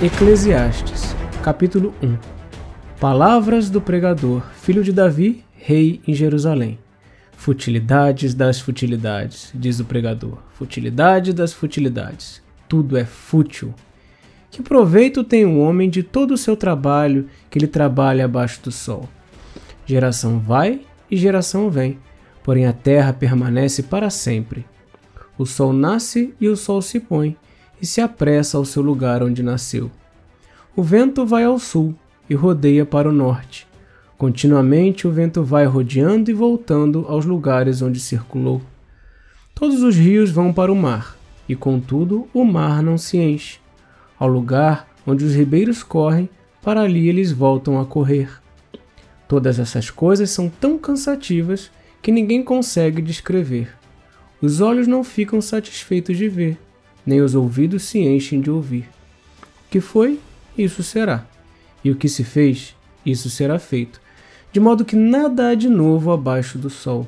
Eclesiastes, capítulo 1. Palavras do pregador, filho de Davi, rei em Jerusalém. Futilidades das futilidades, diz o pregador. Futilidade das futilidades. Tudo é fútil. Que proveito tem um homem de todo o seu trabalho que ele trabalha abaixo do sol? Geração vai e geração vem, porém a terra permanece para sempre. O sol nasce e o sol se põe, e se apressa ao seu lugar onde nasceu. O vento vai ao sul e rodeia para o norte. Continuamente o vento vai rodeando e voltando aos lugares onde circulou. Todos os rios vão para o mar, e contudo o mar não se enche. Ao lugar onde os ribeiros correm, para ali eles voltam a correr. Todas essas coisas são tão cansativas que ninguém consegue descrever. Os olhos não ficam satisfeitos de ver, nem os ouvidos se enchem de ouvir. O que foi, isso será. E o que se fez, isso será feito. De modo que nada há de novo abaixo do sol.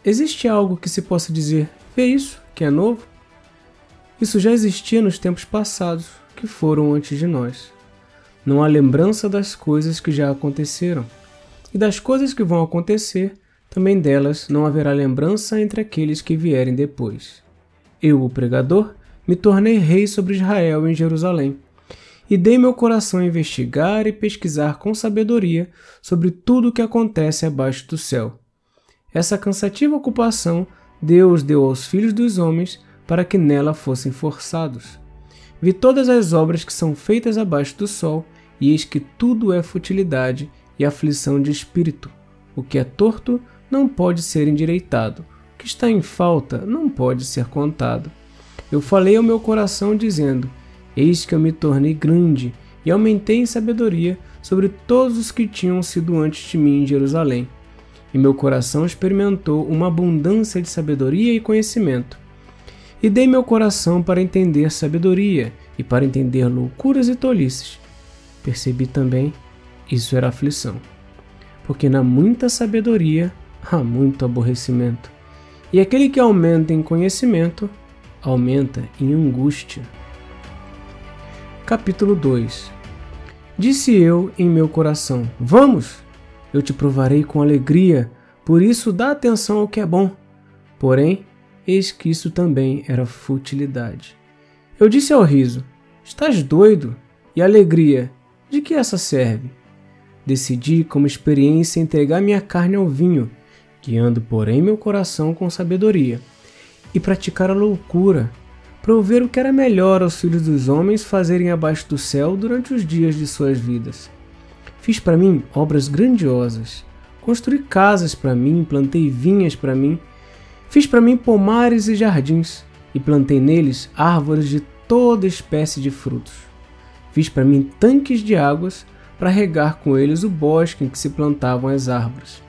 Existe algo que se possa dizer, vê isso, que é novo? Isso já existia nos tempos passados, que foram antes de nós. Não há lembrança das coisas que já aconteceram. E das coisas que vão acontecer, também delas não haverá lembrança entre aqueles que vierem depois. Eu, o pregador, me tornei rei sobre Israel em Jerusalém, e dei meu coração a investigar e pesquisar com sabedoria sobre tudo o que acontece abaixo do céu. Essa cansativa ocupação Deus deu aos filhos dos homens para que nela fossem forçados. Vi todas as obras que são feitas abaixo do sol, e eis que tudo é futilidade e aflição de espírito. O que é torto não pode ser endireitado, o que está em falta não pode ser contado. Eu falei ao meu coração dizendo, eis que eu me tornei grande e aumentei em sabedoria sobre todos os que tinham sido antes de mim em Jerusalém. E meu coração experimentou uma abundância de sabedoria e conhecimento. E dei meu coração para entender sabedoria e para entender loucuras e tolices. Percebi também, isso era aflição. Porque na muita sabedoria há muito aborrecimento. E aquele que aumenta em conhecimento, aumenta em angústia. Capítulo 2. Disse eu em meu coração, vamos, eu te provarei com alegria, por isso dá atenção ao que é bom. Porém, eis que isso também era futilidade. Eu disse ao riso, estás doido? E a alegria, de que essa serve? Decidi, como experiência, entregar minha carne ao vinho, guiando, porém, meu coração com sabedoria, e praticar a loucura, para ouvir o que era melhor aos filhos dos homens fazerem abaixo do céu durante os dias de suas vidas. Fiz para mim obras grandiosas, construí casas para mim, plantei vinhas para mim, fiz para mim pomares e jardins, e plantei neles árvores de toda espécie de frutos. Fiz para mim tanques de águas, para regar com eles o bosque em que se plantavam as árvores.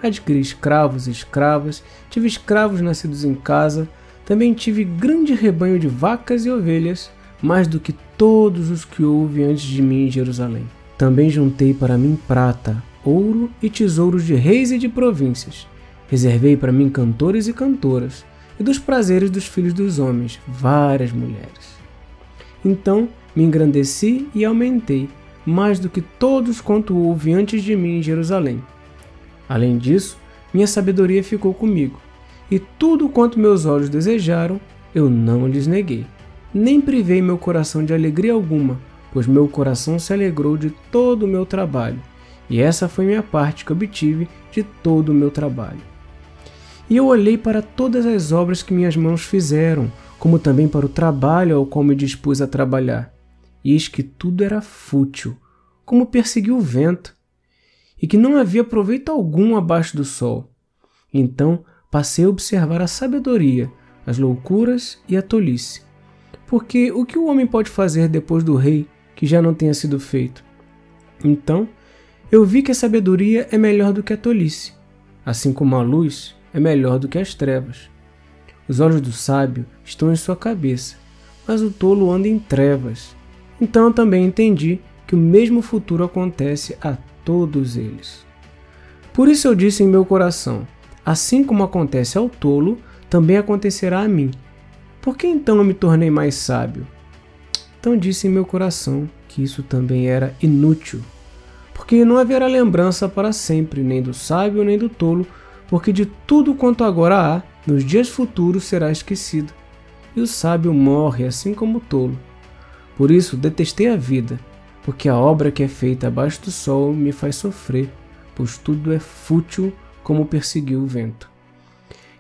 Adquiri escravos e escravas, tive escravos nascidos em casa, também tive grande rebanho de vacas e ovelhas, mais do que todos os que houve antes de mim em Jerusalém. Também juntei para mim prata, ouro e tesouros de reis e de províncias. Reservei para mim cantores e cantoras, e dos prazeres dos filhos dos homens, várias mulheres. Então me engrandeci e aumentei, mais do que todos quanto houve antes de mim em Jerusalém. Além disso, minha sabedoria ficou comigo, e tudo quanto meus olhos desejaram, eu não lhes neguei. Nem privei meu coração de alegria alguma, pois meu coração se alegrou de todo o meu trabalho, e essa foi minha parte que obtive de todo o meu trabalho. E eu olhei para todas as obras que minhas mãos fizeram, como também para o trabalho ao qual me dispus a trabalhar. E eis que tudo era fútil, como perseguir o vento, e que não havia proveito algum abaixo do sol. Então passei a observar a sabedoria, as loucuras e a tolice. Porque o que o homem pode fazer depois do rei que já não tenha sido feito? Então eu vi que a sabedoria é melhor do que a tolice, assim como a luz é melhor do que as trevas. Os olhos do sábio estão em sua cabeça, mas o tolo anda em trevas. Então eu também entendi que o mesmo futuro acontece a todos eles. Por isso eu disse em meu coração, assim como acontece ao tolo, também acontecerá a mim. Por que então eu me tornei mais sábio? Então disse em meu coração que isso também era inútil, porque não haverá lembrança para sempre, nem do sábio nem do tolo, porque de tudo quanto agora há, nos dias futuros será esquecido, e o sábio morre assim como o tolo. Por isso detestei a vida, porque a obra que é feita abaixo do sol me faz sofrer, pois tudo é fútil como perseguir o vento.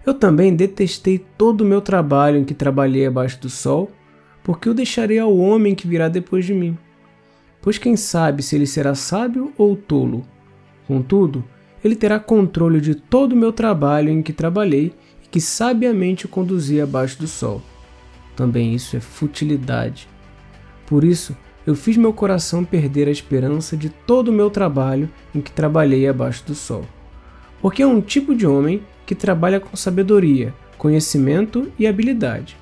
Eu também detestei todo o meu trabalho em que trabalhei abaixo do sol, porque o deixarei ao homem que virá depois de mim. Pois quem sabe se ele será sábio ou tolo? Contudo, ele terá controle de todo o meu trabalho em que trabalhei e que sabiamente conduzi abaixo do sol. Também isso é futilidade. Por isso, eu fiz meu coração perder a esperança de todo o meu trabalho em que trabalhei abaixo do sol. Porque é um tipo de homem que trabalha com sabedoria, conhecimento e habilidade,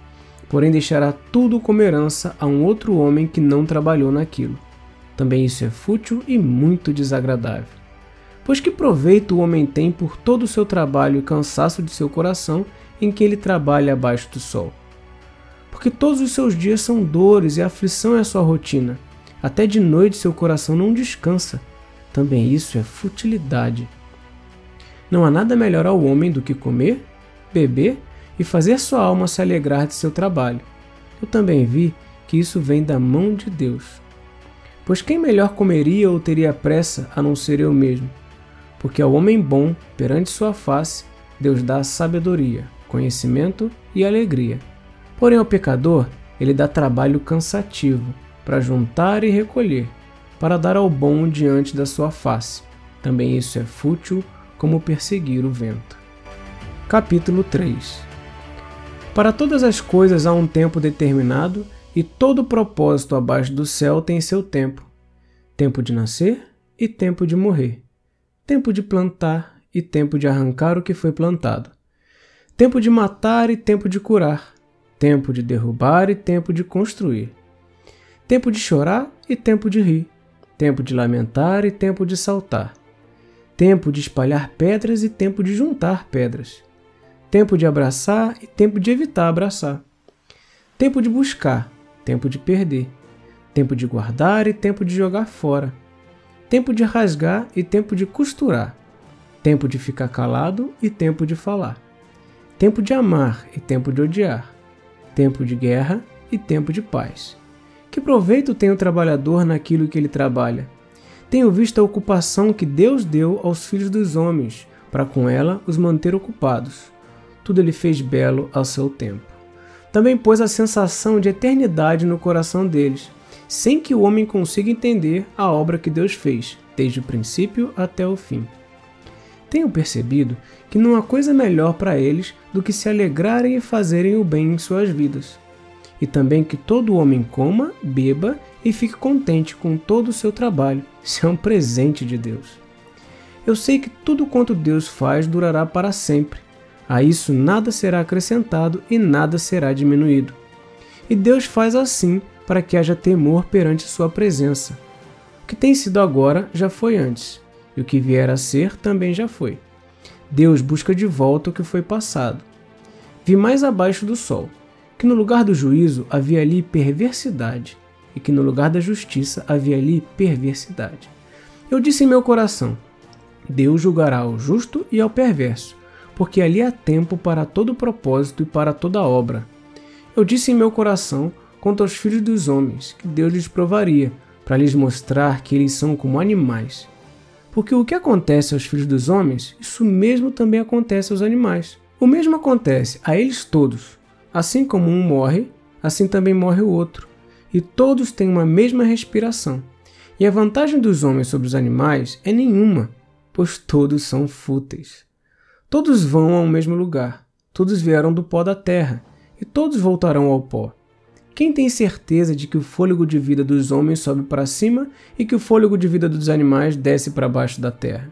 porém deixará tudo como herança a um outro homem que não trabalhou naquilo. Também isso é fútil e muito desagradável. Pois que proveito o homem tem por todo o seu trabalho e cansaço de seu coração em que ele trabalha abaixo do sol? Porque todos os seus dias são dores e aflição é a sua rotina. Até de noite seu coração não descansa. Também isso é futilidade. Não há nada melhor ao homem do que comer, beber e fazer sua alma se alegrar de seu trabalho. Eu também vi que isso vem da mão de Deus. Pois quem melhor comeria ou teria pressa a não ser eu mesmo? Porque ao homem bom, perante sua face, Deus dá sabedoria, conhecimento e alegria. Porém ao pecador, ele dá trabalho cansativo, para juntar e recolher, para dar ao bom diante da sua face. Também isso é fútil, como perseguir o vento. Capítulo 3. Para todas as coisas há um tempo determinado, e todo propósito abaixo do céu tem seu tempo. Tempo de nascer e tempo de morrer. Tempo de plantar e tempo de arrancar o que foi plantado. Tempo de matar e tempo de curar. Tempo de derrubar e tempo de construir. Tempo de chorar e tempo de rir. Tempo de lamentar e tempo de saltar. Tempo de espalhar pedras e tempo de juntar pedras. Tempo de abraçar e tempo de evitar abraçar. Tempo de buscar, tempo de perder. Tempo de guardar e tempo de jogar fora. Tempo de rasgar e tempo de costurar. Tempo de ficar calado e tempo de falar. Tempo de amar e tempo de odiar. Tempo de guerra e tempo de paz. Que proveito tem o trabalhador naquilo que ele trabalha? Tenho visto a ocupação que Deus deu aos filhos dos homens, para com ela os manter ocupados. Tudo ele fez belo ao seu tempo. Também pôs a sensação de eternidade no coração deles, sem que o homem consiga entender a obra que Deus fez, desde o princípio até o fim. Tenho percebido que não há coisa melhor para eles do que se alegrarem e fazerem o bem em suas vidas. E também que todo homem coma, beba e fique contente com todo o seu trabalho. Isso é um presente de Deus. Eu sei que tudo quanto Deus faz durará para sempre. A isso nada será acrescentado e nada será diminuído. E Deus faz assim para que haja temor perante sua presença. O que tem sido agora já foi antes, e o que vier a ser também já foi. Deus busca de volta o que foi passado. Vi mais abaixo do sol, que no lugar do juízo havia ali perversidade, e que no lugar da justiça havia ali perversidade. Eu disse em meu coração: Deus julgará ao justo e ao perverso, porque ali há tempo para todo propósito e para toda obra. Eu disse em meu coração quanto aos filhos dos homens, que Deus lhes provaria, para lhes mostrar que eles são como animais. Porque o que acontece aos filhos dos homens, isso mesmo também acontece aos animais. O mesmo acontece a eles todos. Assim como um morre, assim também morre o outro. E todos têm uma mesma respiração. E a vantagem dos homens sobre os animais é nenhuma, pois todos são fúteis. Todos vão ao mesmo lugar, todos vieram do pó da terra, e todos voltarão ao pó. Quem tem certeza de que o fôlego de vida dos homens sobe para cima e que o fôlego de vida dos animais desce para baixo da terra?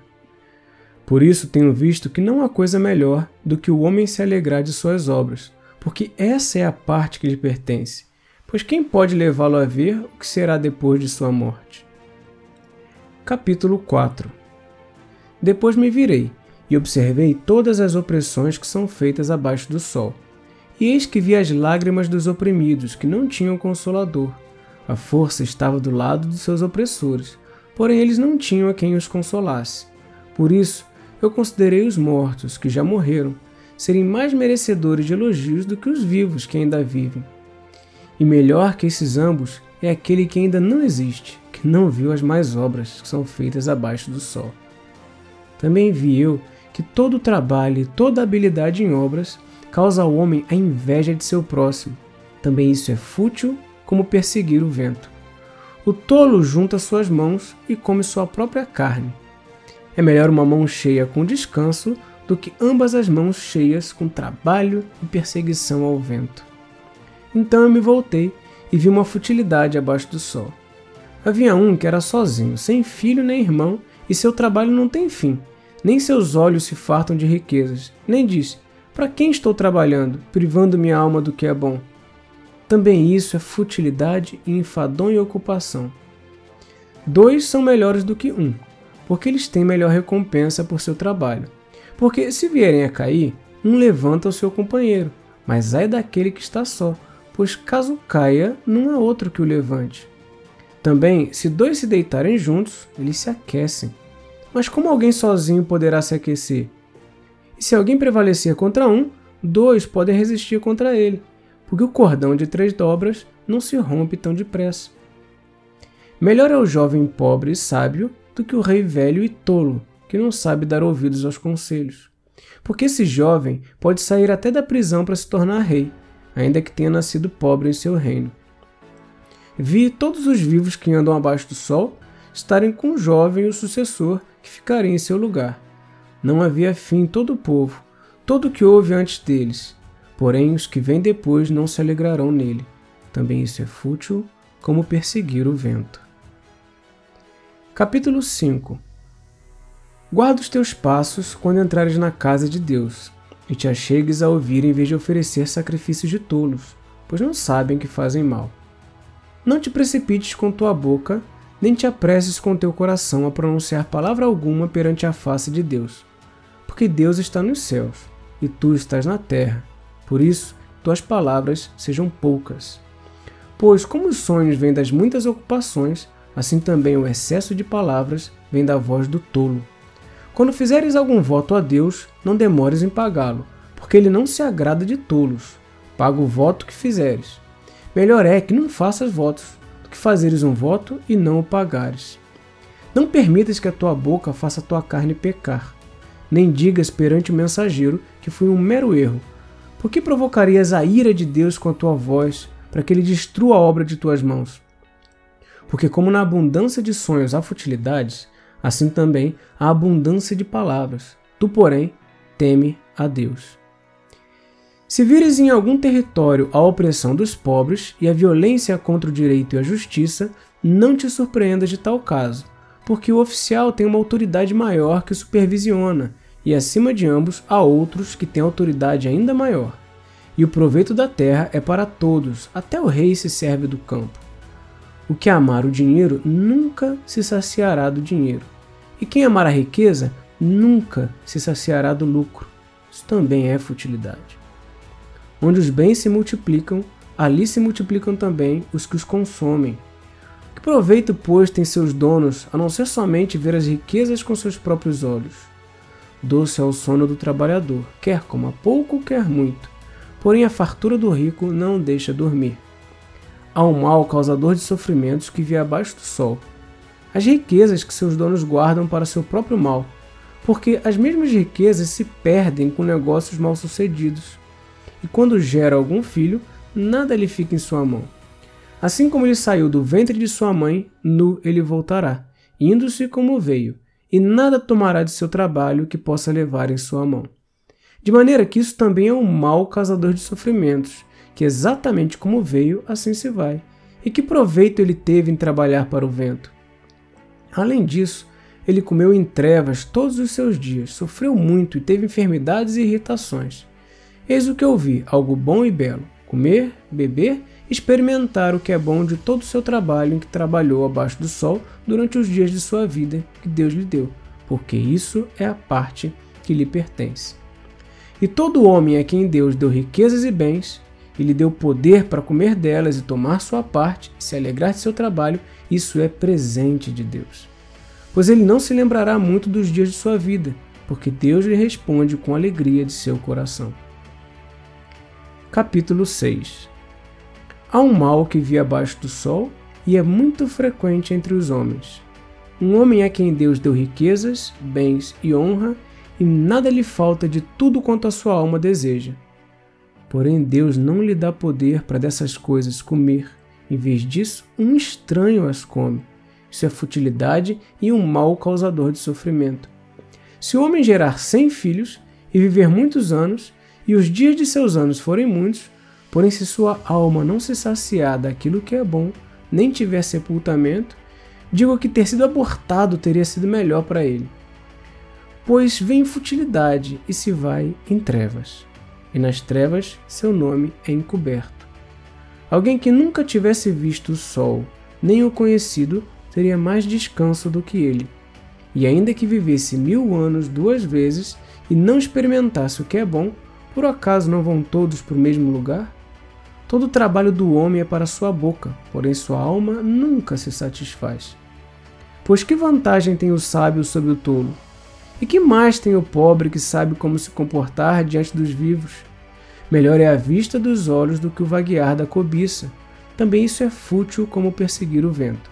Por isso tenho visto que não há coisa melhor do que o homem se alegrar de suas obras, porque essa é a parte que lhe pertence. Pois quem pode levá-lo a ver o que será depois de sua morte? Capítulo 4. Depois me virei e observei todas as opressões que são feitas abaixo do sol. E eis que vi as lágrimas dos oprimidos, que não tinham consolador, A força estava do lado dos seus opressores, porém eles não tinham a quem os consolasse. Por isso, eu considerei os mortos, que já morreram, serem mais merecedores de elogios do que os vivos que ainda vivem. E melhor que esses ambos é aquele que ainda não existe, que não viu as más obras que são feitas abaixo do sol. Também vi eu que todo o trabalho e toda a habilidade em obras causa ao homem a inveja de seu próximo. Também isso é fútil como perseguir o vento. O tolo junta suas mãos e come sua própria carne. É melhor uma mão cheia com descanso do que ambas as mãos cheias com trabalho e perseguição ao vento. Então eu me voltei e vi uma futilidade abaixo do sol. Havia um que era sozinho, sem filho nem irmão, e seu trabalho não tem fim, nem seus olhos se fartam de riquezas, nem diz: para quem estou trabalhando, privando minha alma do que é bom? Também isso é futilidade e enfadonha ocupação. 2 são melhores do que 1, porque eles têm melhor recompensa por seu trabalho. Porque se vierem a cair, um levanta o seu companheiro, mas ai daquele que está só, pois caso caia, não há outro que o levante. Também, se 2 se deitarem juntos, eles se aquecem. Mas como alguém sozinho poderá se aquecer? E se alguém prevalecer contra um, 2 podem resistir contra ele, porque o cordão de 3 dobras não se rompe tão depressa. Melhor é o jovem pobre e sábio do que o rei velho e tolo, que não sabe dar ouvidos aos conselhos. Porque esse jovem pode sair até da prisão para se tornar rei, ainda que tenha nascido pobre em seu reino. Vi todos os vivos que andam abaixo do sol estarem com o jovem e o sucessor que ficaria em seu lugar. Não havia fim em todo o povo, todo o que houve antes deles. Porém, os que vêm depois não se alegrarão nele. Também isso é fútil, como perseguir o vento. Capítulo 5. Guarda os teus passos quando entrares na casa de Deus, e te achegues a ouvir em vez de oferecer sacrifícios de tolos, pois não sabem que fazem mal. Não te precipites com tua boca, nem te apresses com teu coração a pronunciar palavra alguma perante a face de Deus, porque Deus está nos céus, e tu estás na terra. Por isso, tuas palavras sejam poucas. Pois como os sonhos vêm das muitas ocupações, assim também o excesso de palavras vem da voz do tolo. Quando fizeres algum voto a Deus, não demores em pagá-lo, porque ele não se agrada de tolos. Paga o voto que fizeres. Melhor é que não faças votos, do que fazeres um voto e não o pagares. Não permitas que a tua boca faça a tua carne pecar, nem digas perante o mensageiro que foi um mero erro. Por que provocarias a ira de Deus com a tua voz, para que ele destrua a obra de tuas mãos? Porque como na abundância de sonhos há futilidades, assim também há abundância de palavras. Tu, porém, teme a Deus. Se vires em algum território a opressão dos pobres e a violência contra o direito e a justiça, não te surpreendas de tal caso, porque o oficial tem uma autoridade maior que o supervisiona, e acima de ambos há outros que têm autoridade ainda maior. E o proveito da terra é para todos, até o rei se serve do campo. O que amar o dinheiro nunca se saciará do dinheiro, e quem amar a riqueza nunca se saciará do lucro. Isso também é futilidade. Onde os bens se multiplicam, ali se multiplicam também os que os consomem. Que proveito, pois, tem seus donos, a não ser somente ver as riquezas com seus próprios olhos? Doce é o sono do trabalhador, quer coma pouco, quer muito, porém a fartura do rico não o deixa dormir. Há um mal causador de sofrimentos que vive abaixo do sol. As riquezas que seus donos guardam para seu próprio mal, porque as mesmas riquezas se perdem com negócios mal sucedidos. E quando gera algum filho, nada lhe fica em sua mão. Assim como ele saiu do ventre de sua mãe, nu ele voltará, indo-se como veio, e nada tomará de seu trabalho que possa levar em sua mão. De maneira que isso também é um mal causador de sofrimentos, que exatamente como veio, assim se vai. E que proveito ele teve em trabalhar para o vento? Além disso, ele comeu em trevas todos os seus dias, sofreu muito e teve enfermidades e irritações. Eis o que eu vi, algo bom e belo, comer, beber, experimentar o que é bom de todo o seu trabalho em que trabalhou abaixo do sol durante os dias de sua vida que Deus lhe deu, porque isso é a parte que lhe pertence. E todo homem a quem Deus deu riquezas e bens, e lhe deu poder para comer delas e tomar sua parte e se alegrar de seu trabalho, isso é presente de Deus. Pois ele não se lembrará muito dos dias de sua vida, porque Deus lhe responde com alegria de seu coração. Capítulo 6. Há um mal que vive abaixo do sol e é muito frequente entre os homens. Um homem a quem Deus deu riquezas, bens e honra, e nada lhe falta de tudo quanto a sua alma deseja. Porém, Deus não lhe dá poder para dessas coisas comer. Em vez disso, um estranho as come. Isso é futilidade e um mal causador de sofrimento. Se o homem gerar 100 filhos e viver muitos anos, e os dias de seus anos forem muitos, porém se sua alma não se saciar daquilo que é bom, nem tiver sepultamento, digo que ter sido abortado teria sido melhor para ele. Pois vem futilidade e se vai em trevas, e nas trevas seu nome é encoberto. Alguém que nunca tivesse visto o sol, nem o conhecido, teria mais descanso do que ele. E ainda que vivesse 1000 anos 2 vezes e não experimentasse o que é bom, por acaso não vão todos para o mesmo lugar? Todo o trabalho do homem é para sua boca, porém sua alma nunca se satisfaz. Pois que vantagem tem o sábio sobre o tolo? E que mais tem o pobre que sabe como se comportar diante dos vivos? Melhor é a vista dos olhos do que o vaguear da cobiça. Também isso é fútil como perseguir o vento.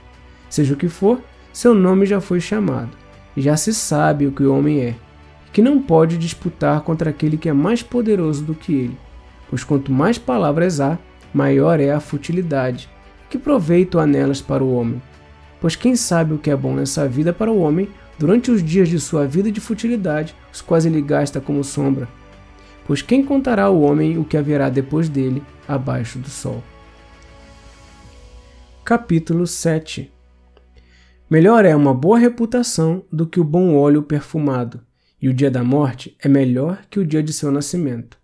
Seja o que for, seu nome já foi chamado, e já se sabe o que o homem é, que não pode disputar contra aquele que é mais poderoso do que ele, pois quanto mais palavras há, maior é a futilidade. Que proveito há nelas para o homem? Pois quem sabe o que é bom nessa vida para o homem, durante os dias de sua vida de futilidade, os quais ele gasta como sombra? Pois quem contará ao homem o que haverá depois dele, abaixo do sol? Capítulo 7. Melhor é uma boa reputação do que o bom óleo perfumado, e o dia da morte é melhor que o dia de seu nascimento.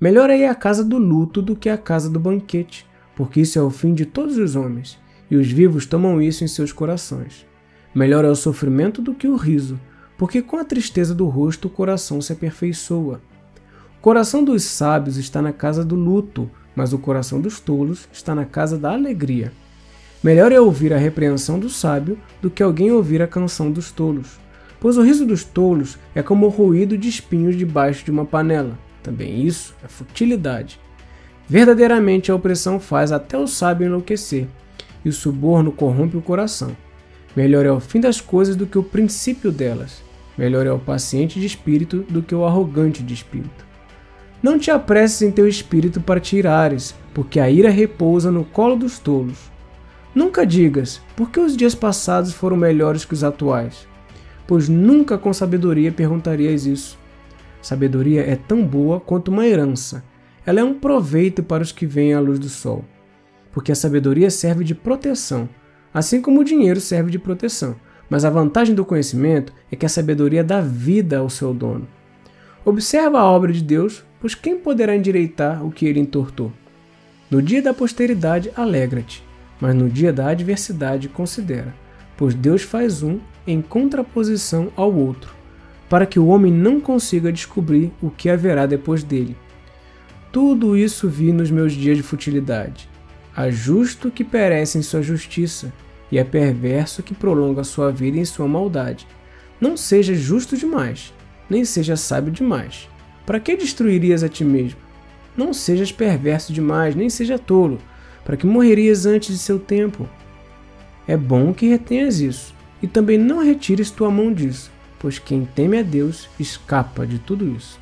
Melhor é ir à casa do luto do que à casa do banquete, porque isso é o fim de todos os homens, e os vivos tomam isso em seus corações. Melhor é o sofrimento do que o riso, porque com a tristeza do rosto o coração se aperfeiçoa. O coração dos sábios está na casa do luto, mas o coração dos tolos está na casa da alegria. Melhor é ouvir a repreensão do sábio do que alguém ouvir a canção dos tolos, pois o riso dos tolos é como o ruído de espinhos debaixo de uma panela. Também isso é futilidade. Verdadeiramente a opressão faz até o sábio enlouquecer, e o suborno corrompe o coração. Melhor é o fim das coisas do que o princípio delas. Melhor é o paciente de espírito do que o arrogante de espírito. Não te apresses em teu espírito para te irares, porque a ira repousa no colo dos tolos. Nunca digas, por que os dias passados foram melhores que os atuais? Pois nunca com sabedoria perguntarias isso. Sabedoria é tão boa quanto uma herança. Ela é um proveito para os que veem a luz do sol. Porque a sabedoria serve de proteção, assim como o dinheiro serve de proteção. Mas a vantagem do conhecimento é que a sabedoria dá vida ao seu dono. Observa a obra de Deus, pois quem poderá endireitar o que ele entortou? No dia da posteridade, alegra-te, mas no dia da adversidade, considera, pois Deus faz um em contraposição ao outro, para que o homem não consiga descobrir o que haverá depois dele. Tudo isso vi nos meus dias de futilidade. Há justo que perece em sua justiça, e é perverso que prolonga sua vida em sua maldade. Não seja justo demais, nem seja sábio demais. Para que destruirias a ti mesmo? Não sejas perverso demais, nem seja tolo, para que morrerias antes de seu tempo. É bom que retenhas isso, e também não retires tua mão disso, pois quem teme a Deus escapa de tudo isso.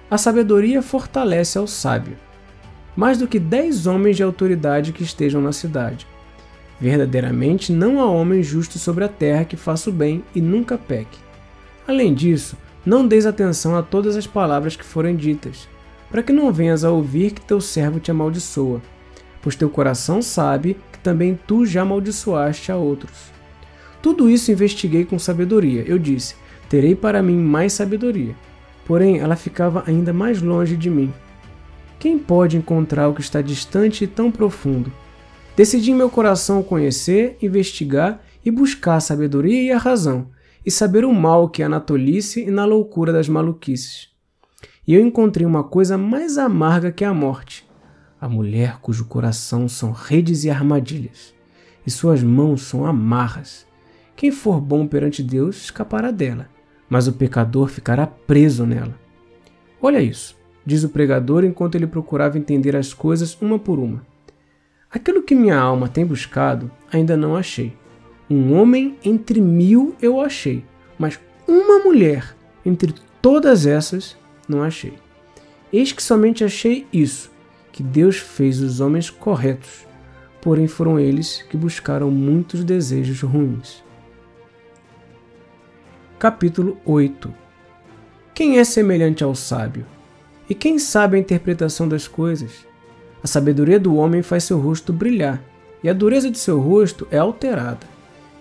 A sabedoria fortalece ao sábio, mais do que 10 homens de autoridade que estejam na cidade. Verdadeiramente não há homem justo sobre a terra que faça o bem e nunca peque. Além disso, não deis atenção a todas as palavras que forem ditas, para que não venhas a ouvir que teu servo te amaldiçoa, pois teu coração sabe que também tu já amaldiçoaste a outros. Tudo isso investiguei com sabedoria. Eu disse, terei para mim mais sabedoria. Porém, ela ficava ainda mais longe de mim. Quem pode encontrar o que está distante e tão profundo? Decidi em meu coração conhecer, investigar e buscar a sabedoria e a razão, e saber o mal que há na tolice e na loucura das maluquices. E eu encontrei uma coisa mais amarga que a morte, a mulher cujo coração são redes e armadilhas, e suas mãos são amarras. Quem for bom perante Deus escapará dela, mas o pecador ficará preso nela. Olha isso, diz o pregador enquanto ele procurava entender as coisas uma por uma. Aquilo que minha alma tem buscado, ainda não achei. Um homem entre 1000 eu achei, mas uma mulher entre todas essas não achei. Eis que somente achei isso, que Deus fez os homens corretos, porém foram eles que buscaram muitos desejos ruins. Capítulo 8. Quem é semelhante ao sábio? E quem sabe a interpretação das coisas? A sabedoria do homem faz seu rosto brilhar, e a dureza de seu rosto é alterada.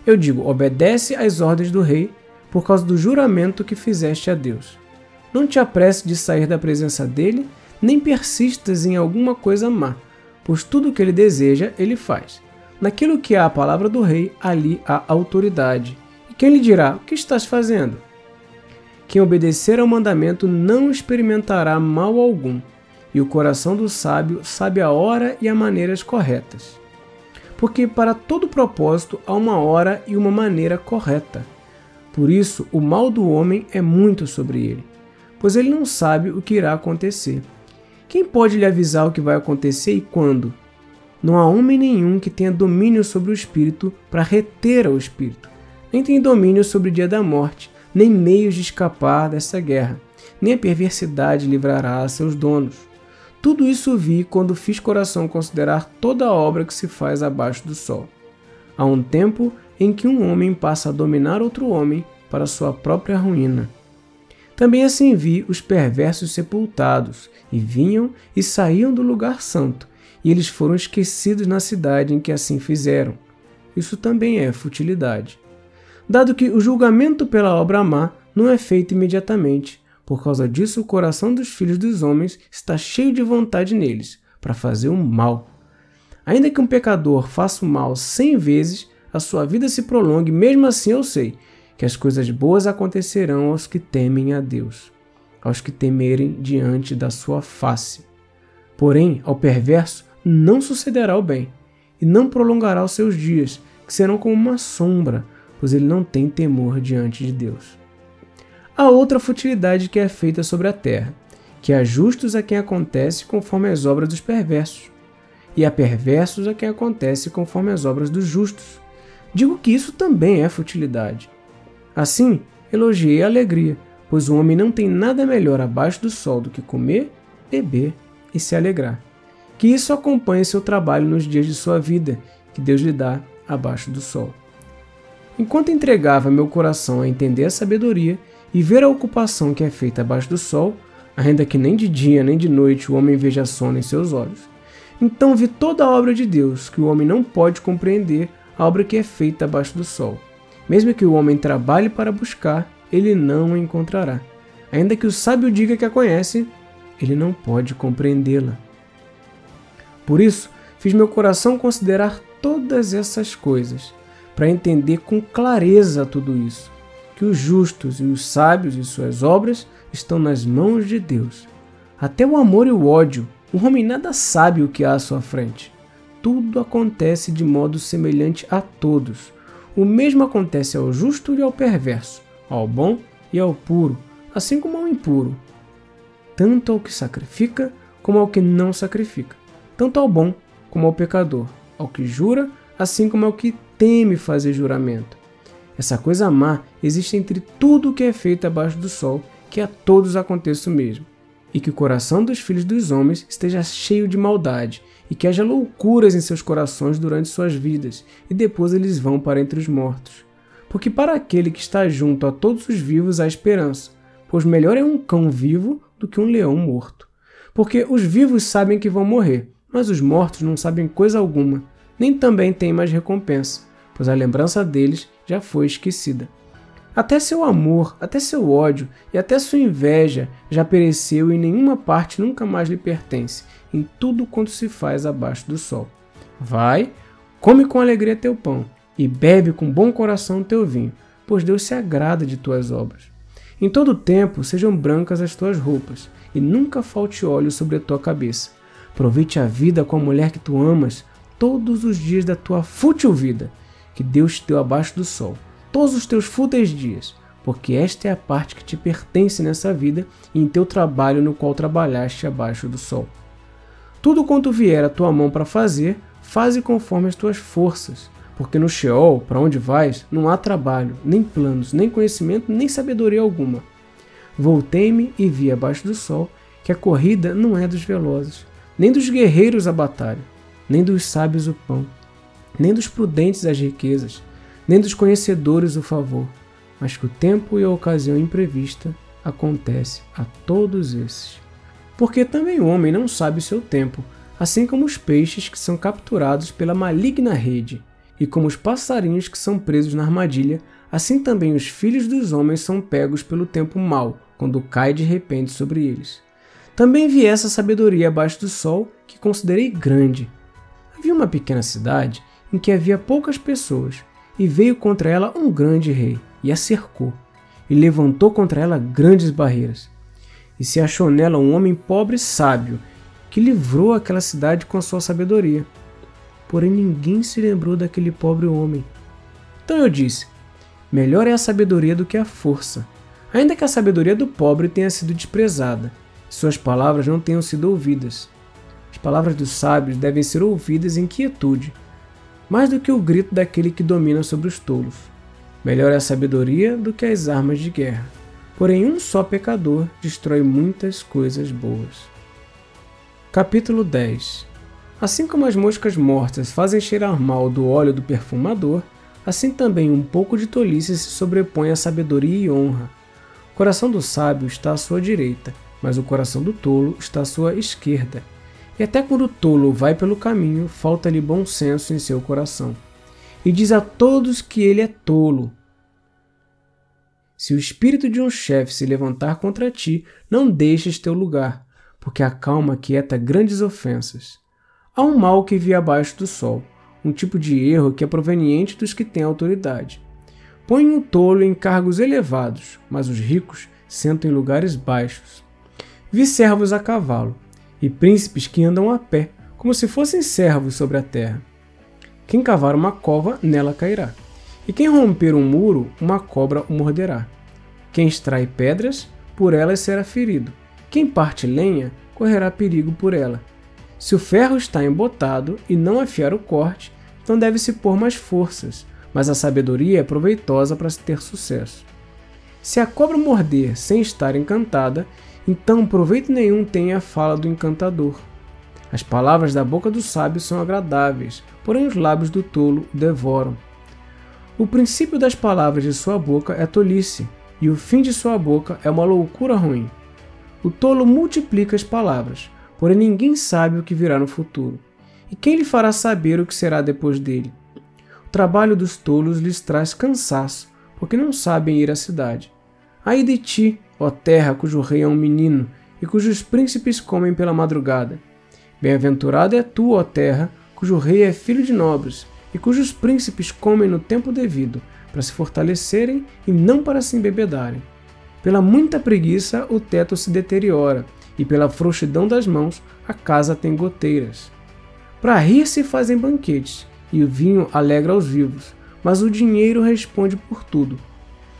Eu digo, obedece às ordens do rei, por causa do juramento que fizeste a Deus. Não te apresses de sair da presença dele, nem persistas em alguma coisa má, pois tudo o que ele deseja, ele faz. Naquilo que há a palavra do rei, ali há autoridade. E quem lhe dirá, o que estás fazendo? Quem obedecer ao mandamento não experimentará mal algum, e o coração do sábio sabe a hora e as maneiras corretas. Porque para todo propósito há uma hora e uma maneira correta. Por isso, o mal do homem é muito sobre ele, pois ele não sabe o que irá acontecer. Quem pode lhe avisar o que vai acontecer e quando? Não há homem nenhum que tenha domínio sobre o espírito para reter ao espírito, nem tem domínio sobre o dia da morte, nem meios de escapar dessa guerra, nem a perversidade livrará a seus donos. Tudo isso vi quando fiz coração considerar toda a obra que se faz abaixo do sol. Há um tempo em que um homem passa a dominar outro homem para sua própria ruína. Também assim vi os perversos sepultados, e vinham e saíam do lugar santo, e eles foram esquecidos na cidade em que assim fizeram. Isso também é futilidade. Dado que o julgamento pela obra má não é feito imediatamente, por causa disso o coração dos filhos dos homens está cheio de vontade neles, para fazer o mal. Ainda que um pecador faça o mal 100 vezes, a sua vida se prolongue, mesmo assim eu sei que as coisas boas acontecerão aos que temem a Deus, aos que temerem diante da sua face. Porém, ao perverso não sucederá o bem, e não prolongará os seus dias, que serão como uma sombra, pois ele não tem temor diante de Deus. Há outra futilidade que é feita sobre a terra, que há justos a quem acontece conforme as obras dos perversos, e há perversos a quem acontece conforme as obras dos justos. Digo que isso também é futilidade. Assim, elogiei a alegria, pois o homem não tem nada melhor abaixo do sol do que comer, beber e se alegrar. Que isso acompanhe seu trabalho nos dias de sua vida, que Deus lhe dá abaixo do sol. Enquanto entregava meu coração a entender a sabedoria e ver a ocupação que é feita abaixo do sol, ainda que nem de dia nem de noite o homem veja sono em seus olhos, então vi toda a obra de Deus, que o homem não pode compreender a obra que é feita abaixo do sol. Mesmo que o homem trabalhe para buscar, ele não a encontrará. Ainda que o sábio diga que a conhece, ele não pode compreendê-la. Por isso, fiz meu coração considerar todas essas coisas, para entender com clareza tudo isso, que os justos e os sábios e suas obras estão nas mãos de Deus. Até o amor e o ódio, o homem nada sabe o que há à sua frente. Tudo acontece de modo semelhante a todos. O mesmo acontece ao justo e ao perverso, ao bom e ao puro, assim como ao impuro. Tanto ao que sacrifica como ao que não sacrifica. Tanto ao bom como ao pecador, ao que jura, assim como ao que teme fazer juramento. Essa coisa má existe entre tudo o que é feito abaixo do sol, que a todos aconteça o mesmo, e que o coração dos filhos dos homens esteja cheio de maldade, e que haja loucuras em seus corações durante suas vidas, e depois eles vão para entre os mortos. Porque para aquele que está junto a todos os vivos há esperança, pois melhor é um cão vivo do que um leão morto. Porque os vivos sabem que vão morrer, mas os mortos não sabem coisa alguma, nem também têm mais recompensa, pois a lembrança deles já foi esquecida. Até seu amor, até seu ódio e até sua inveja já pereceu e nenhuma parte nunca mais lhe pertence, em tudo quanto se faz abaixo do sol. Vai, come com alegria teu pão, e bebe com bom coração teu vinho, pois Deus se agrada de tuas obras. Em todo tempo sejam brancas as tuas roupas, e nunca falte óleo sobre a tua cabeça, Aproveite a vida com a mulher que tu amas todos os dias da tua fútil vida, que Deus te deu abaixo do sol, todos os teus fúteis dias, porque esta é a parte que te pertence nessa vida e em teu trabalho no qual trabalhaste abaixo do sol. Tudo quanto vier à tua mão para fazer, faze conforme as tuas forças, porque no Sheol, para onde vais, não há trabalho, nem planos, nem conhecimento, nem sabedoria alguma. Voltei-me e vi abaixo do sol que a corrida não é dos velozes, nem dos guerreiros a batalha, nem dos sábios o pão, nem dos prudentes as riquezas, nem dos conhecedores o favor, mas que o tempo e a ocasião imprevista acontece a todos esses. Porque também o homem não sabe o seu tempo, assim como os peixes que são capturados pela maligna rede, e como os passarinhos que são presos na armadilha, assim também os filhos dos homens são pegos pelo tempo mau, quando cai de repente sobre eles. Também vi essa sabedoria abaixo do sol, que considerei grande. Havia uma pequena cidade em que havia poucas pessoas, e veio contra ela um grande rei, e a cercou, e levantou contra ela grandes barreiras. E se achou nela um homem pobre e sábio, que livrou aquela cidade com a sua sabedoria. Porém ninguém se lembrou daquele pobre homem. Então eu disse, melhor é a sabedoria do que a força, ainda que a sabedoria do pobre tenha sido desprezada, e suas palavras não tenham sido ouvidas. As palavras dos sábios devem ser ouvidas em quietude, mais do que o grito daquele que domina sobre os tolos. Melhor é a sabedoria do que as armas de guerra. Porém, um só pecador destrói muitas coisas boas. Capítulo 10. Assim como as moscas mortas fazem cheirar mal do óleo do perfumador, assim também um pouco de tolice se sobrepõe à sabedoria e honra. O coração do sábio está à sua direita, mas o coração do tolo está à sua esquerda. E até quando o tolo vai pelo caminho, falta-lhe bom senso em seu coração. E diz a todos que ele é tolo. Se o espírito de um chefe se levantar contra ti, não deixes teu lugar, porque a calma quieta grandes ofensas. Há um mal que vi abaixo do sol, um tipo de erro que é proveniente dos que têm autoridade. Põe um tolo em cargos elevados, mas os ricos sentam em lugares baixos. Vi servos a cavalo, e príncipes que andam a pé, como se fossem servos sobre a terra. Quem cavar uma cova, nela cairá. E quem romper um muro, uma cobra o morderá. Quem extrai pedras, por elas será ferido. Quem parte lenha, correrá perigo por ela. Se o ferro está embotado e não afiar o corte, então deve-se pôr mais forças, mas a sabedoria é proveitosa para se ter sucesso. Se a cobra morder sem estar encantada, então proveito nenhum tem a fala do encantador. As palavras da boca do sábio são agradáveis, porém os lábios do tolo o devoram. O princípio das palavras de sua boca é tolice, e o fim de sua boca é uma loucura ruim. O tolo multiplica as palavras, porém ninguém sabe o que virá no futuro. E quem lhe fará saber o que será depois dele? O trabalho dos tolos lhes traz cansaço, porque não sabem ir à cidade. Ai de ti, ó terra, cujo rei é um menino, e cujos príncipes comem pela madrugada. Bem-aventurada é tu, ó terra, cujo rei é filho de nobres, e cujos príncipes comem no tempo devido, para se fortalecerem e não para se embebedarem. Pela muita preguiça o teto se deteriora, e pela frouxidão das mãos a casa tem goteiras. Para rir se fazem banquetes, e o vinho alegra os vivos, mas o dinheiro responde por tudo.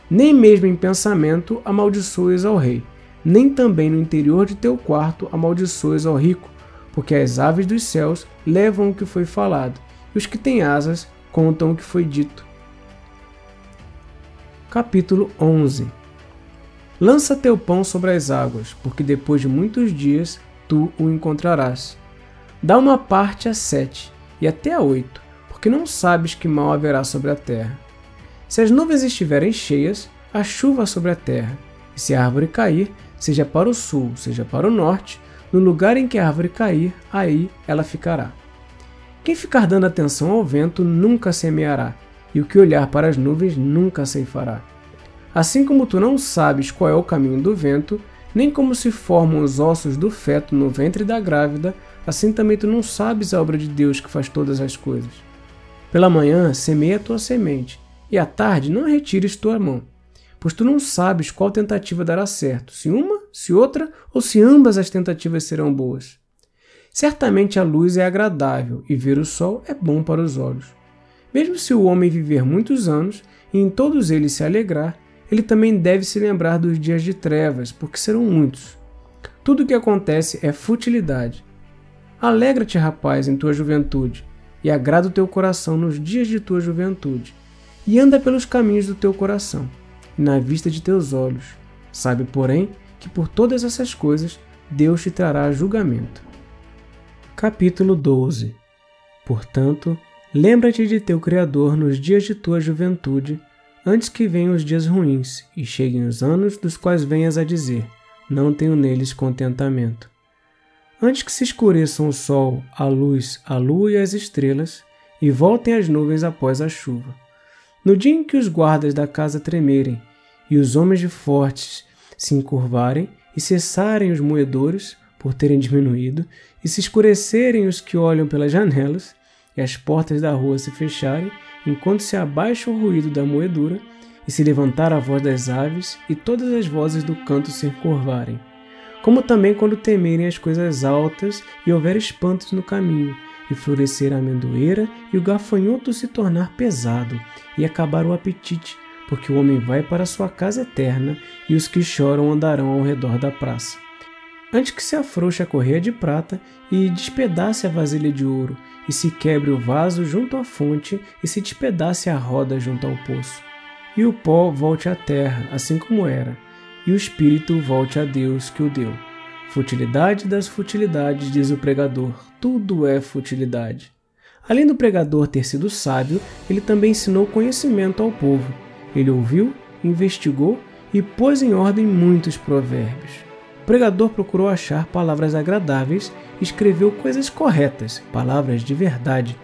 Nem mesmo em pensamento amaldiçoes ao rei, nem também no interior de teu quarto amaldiçoes ao rico, porque as aves dos céus levam o que foi falado, e os que têm asas contam o que foi dito. Capítulo 11. Lança teu pão sobre as águas, porque depois de muitos dias tu o encontrarás. Dá uma parte a 7, e até a 8, porque não sabes que mal haverá sobre a terra. Se as nuvens estiverem cheias, há chuva sobre a terra, e se a árvore cair, seja para o sul, seja para o norte, no lugar em que a árvore cair, aí ela ficará. Quem ficar dando atenção ao vento nunca semeará, e o que olhar para as nuvens nunca ceifará. Assim como tu não sabes qual é o caminho do vento, nem como se formam os ossos do feto no ventre da grávida, assim também tu não sabes a obra de Deus que faz todas as coisas. Pela manhã semeia tua semente, e à tarde não retires tua mão, pois tu não sabes qual tentativa dará certo, se uma, se outra, ou se ambas as tentativas serão boas. Certamente a luz é agradável e ver o sol é bom para os olhos. Mesmo se o homem viver muitos anos e em todos eles se alegrar, ele também deve se lembrar dos dias de trevas, porque serão muitos. Tudo o que acontece é futilidade. Alegra-te, rapaz, em tua juventude, e agrada o teu coração nos dias de tua juventude, e anda pelos caminhos do teu coração, e na vista de teus olhos. Sabe, porém, que por todas essas coisas Deus te trará julgamento. Capítulo 12. Portanto, lembra-te de teu Criador nos dias de tua juventude, antes que venham os dias ruins, e cheguem os anos dos quais venhas a dizer, não tenho neles contentamento. Antes que se escureçam o sol, a luz, a lua e as estrelas, e voltem as nuvens após a chuva. No dia em que os guardas da casa tremerem, e os homens de fortes se encurvarem, e cessarem os moedores, por terem diminuído, e se escurecerem os que olham pelas janelas, e as portas da rua se fecharem, enquanto se abaixa o ruído da moedura, e se levantar a voz das aves, e todas as vozes do canto se encurvarem. Como também quando temerem as coisas altas, e houver espantos no caminho, e florescer a amendoeira, e o gafanhoto se tornar pesado, e acabar o apetite, porque o homem vai para a sua casa eterna, e os que choram andarão ao redor da praça. Antes que se afrouxe a correia de prata, e despedace a vasilha de ouro, e se quebre o vaso junto à fonte, e se despedace a roda junto ao poço. E o pó volte à terra, assim como era, e o espírito volte a Deus que o deu. Futilidade das futilidades, diz o pregador, tudo é futilidade. Além do pregador ter sido sábio, ele também ensinou conhecimento ao povo. Ele ouviu, investigou e pôs em ordem muitos provérbios. O pregador procurou achar palavras agradáveis e escreveu coisas corretas, palavras de verdade.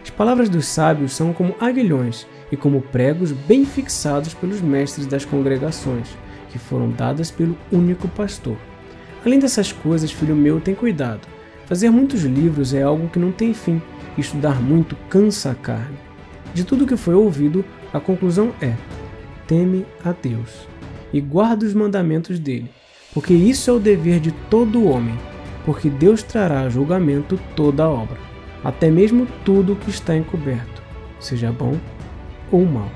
As palavras dos sábios são como aguilhões e como pregos bem fixados pelos mestres das congregações, que foram dadas pelo único pastor. Além dessas coisas, filho meu, tem cuidado. Fazer muitos livros é algo que não tem fim, e estudar muito cansa a carne. De tudo que foi ouvido, a conclusão é: teme a Deus e guarda os mandamentos dele, porque isso é o dever de todo homem, porque Deus trará a julgamento toda a obra, até mesmo tudo o que está encoberto, seja bom ou mal.